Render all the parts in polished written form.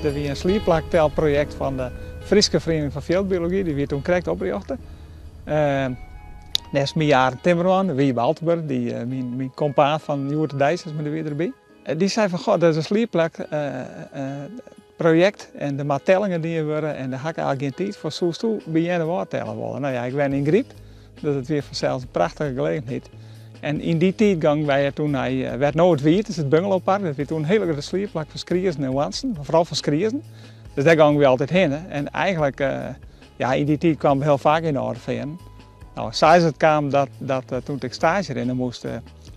Er was een slierplaktelproject van de Friese Vereniging van Veldbiologie, die werd toen correct opgericht. Net mijn jaren timmerman, Wie Baltenburg, mijn compaan van Joert Dijsers, maar die weer erbij. Die zei van, god, dat is een slierplakproject en de maat tellingen die er worden en daar had ik eigenlijk geen tijd voor zoals toe beginnen wat tellen willen. Nou ja, ik ben in griep, dus het weer vanzelf een prachtige gelegenheid. En in die tijdgang werd nou het Wiert, het bungalowpark, dat werd toen een hele grote slierplak voor skriezen en wansen, vooral voor skriezen. Dus daar gingen we altijd heen. En eigenlijk, in die tijd kwam we heel vaak in de orde van. Nou, sinds het kwam toen ik stage erin moest,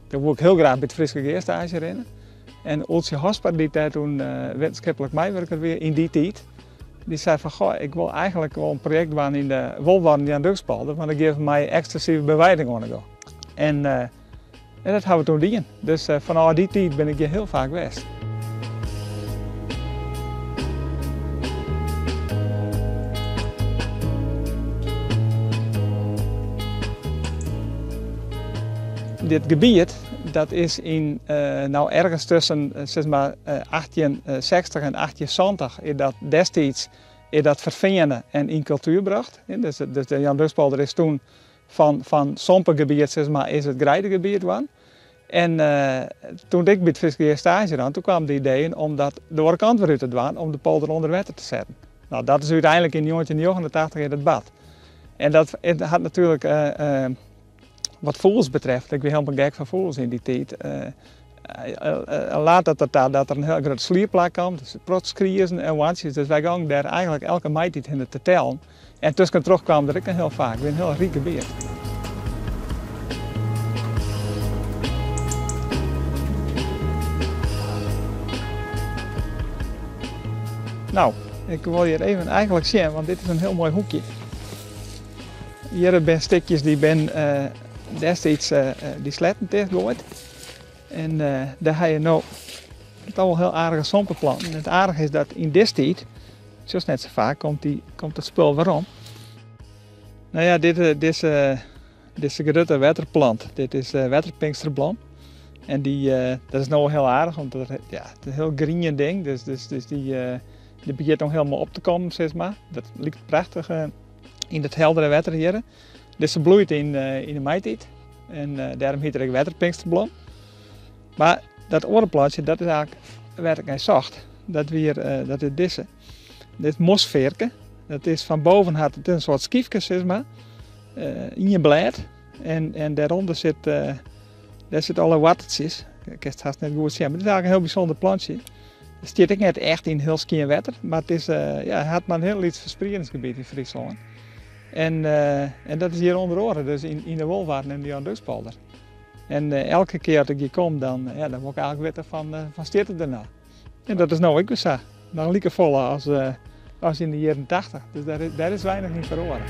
toen wilde ik heel graag bij het Friese Geer stage erin. En Olsje Hosper, die daar toen wetenschappelijk meewerker weer in die tijd, die zei van, goh, ik wil eigenlijk wel een project doen in de wolwarden aan Dukspolder, want dat geeft mij extensieve bewijding aan. En dat hebben we toen gedaan. Dus vanaf die tijd ben ik hier heel vaak geweest. Dit gebied dat is ergens tussen 1860 en 1870 is dat destijds vervinnen en in cultuur gebracht. Dus de Jan Dukspolder is toen van sompengebied is het greidegebied geworden. En toen ik bij het Friese Geer stage had, toen kwam de idee om dat de andere kant weer uit te doen, om de polder onder water te zetten. Nou, dat is uiteindelijk in 1989 in het bad. En dat had natuurlijk wat voels betreft, ik ben helemaal gek van voels in die tijd. Laat dat er een heel grote slierplak kwam, dus protskriëzen en wantjes. Dus wij gingen daar eigenlijk elke maand in te tellen. En tussen terug kwam er ook heel vaak, weer een heel riek gebied. Nou, ik wil hier even eigenlijk zien, want dit is een heel mooi hoekje. Hier zijn stukjes die ben destijds die sletten tegengehoord. En daar heb je nou toch wel heel aardige sompenplanten. En het aardige is dat in deze tijd, zoals net zo vaak, komt het spul waarom. Nou ja, dit is een grote waterplant. Dit is waterpinksterblom. En dat is nou heel aardig, want het is een heel groen ding. Dus die begint nog helemaal op te komen, zeg maar. Dat lijkt prachtig in het heldere water hier. Dus ze bloeit in de meitijd. En daarom heet het waterpinksterblom. Maar dat orenplantje, dat is eigenlijk werkelijk zacht. Dat is deze. Dit is mosveerke. Dat is van boven had het een soort skiefje, zeg maar. In je blad. En daaronder zit alle wattertjes. Ik kan het haast net goed zien, maar het is eigenlijk een heel bijzonder plantje. Het staat ook net echt in heel skien water, maar het had maar een heel iets verspreidingsgebied in Friesland. En dat is hier onder oren, dus in de Wolwarden en de Jan Dukspolder. En elke keer dat ik hier kom, dan word ik eigenlijk weten van staat het erna. En dat is nou ook weer zo. Nog lieke volle als in de jaren 80, dus daar is weinig in verloren.